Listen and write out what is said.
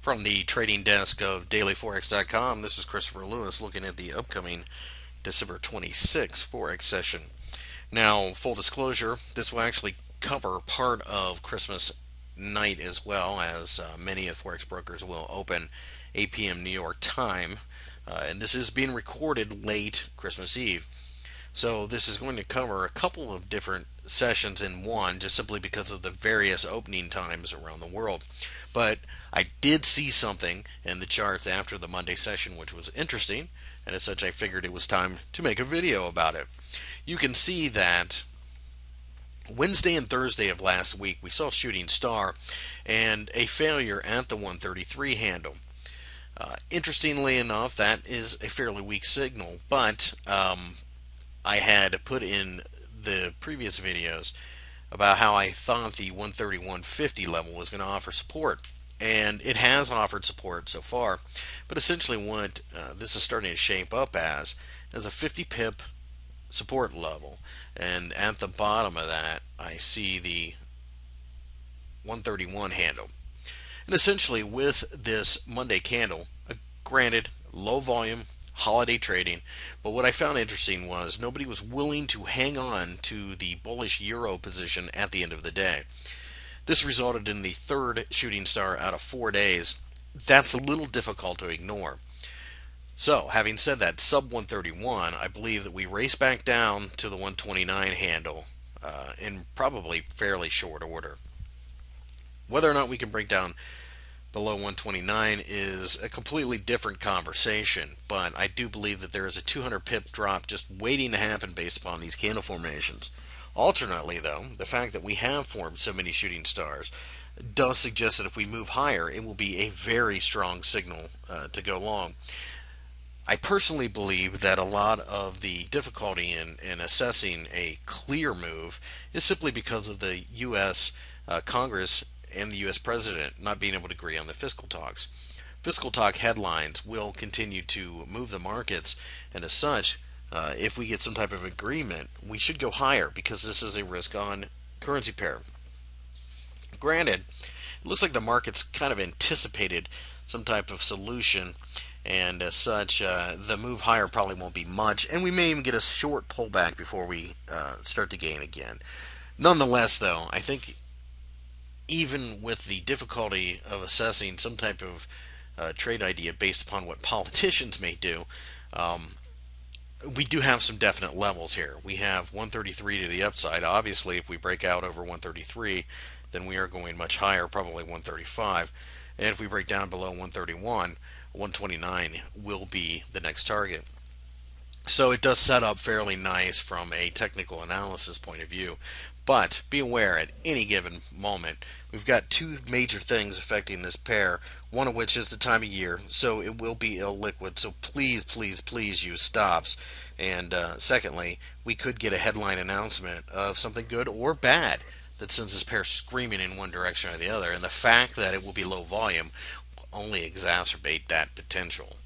From the trading desk of dailyforex.com, this is Christopher Lewis looking at the upcoming December 26th Forex session. Now, full disclosure, this will actually cover part of Christmas night as well, as many of Forex brokers will open 8 p.m. New York time. And this is being recorded late Christmas Eve. So this is going to cover a couple of different sessions in one, just simply because of the various opening times around the world. But I did see something in the charts after the Monday session which was interesting, and as such I figured it was time to make a video about it. You can see that Wednesday and Thursday of last week we saw shooting star and a failure at the 133 handle. Interestingly enough, that is a fairly weak signal, but I had put in the previous videos about how I thought the 131.50 level was going to offer support. And it has offered support so far, but essentially what this is starting to shape up as is a 50 pip support level. And at the bottom of that, I see the 131 handle. And essentially with this Monday candle, granted, low volume, holiday trading, but what I found interesting was nobody was willing to hang on to the bullish euro position at the end of the day. This resulted in the third shooting star out of 4 days. That's a little difficult to ignore. So, having said that, sub 131, I believe that we race back down to the 129 handle in probably fairly short order. Whether or not we can break down below 129 is a completely different conversation, but I do believe that there is a 200 pip drop just waiting to happen based upon these candle formations. Alternately, though, the fact that we have formed so many shooting stars does suggest that if we move higher, it will be a very strong signal to go long. I personally believe that a lot of the difficulty in assessing a clear move is simply because of the U.S. Congress and the U.S. President not being able to agree on the fiscal talks. Fiscal talk headlines will continue to move the markets, and as such, if we get some type of agreement, we should go higher because this is a risk-on currency pair. Granted, it looks like the market's kind of anticipated some type of solution, and as such, the move higher probably won't be much, and we may even get a short pullback before we start to gain again. Nonetheless, though, I think even with the difficulty of assessing some type of trade idea based upon what politicians may do, we do have some definite levels here. We have 133 to the upside. Obviously, if we break out over 133, then we are going much higher, probably 135. And if we break down below 131, 129 will be the next target. So it does set up fairly nice from a technical analysis point of view. But be aware, at any given moment, we've got two major things affecting this pair, one of which is the time of year, so it will be illiquid. So please, please, please use stops. And secondly, we could get a headline announcement of something good or bad that sends this pair screaming in one direction or the other. And the fact that it will be low volume will only exacerbate that potential.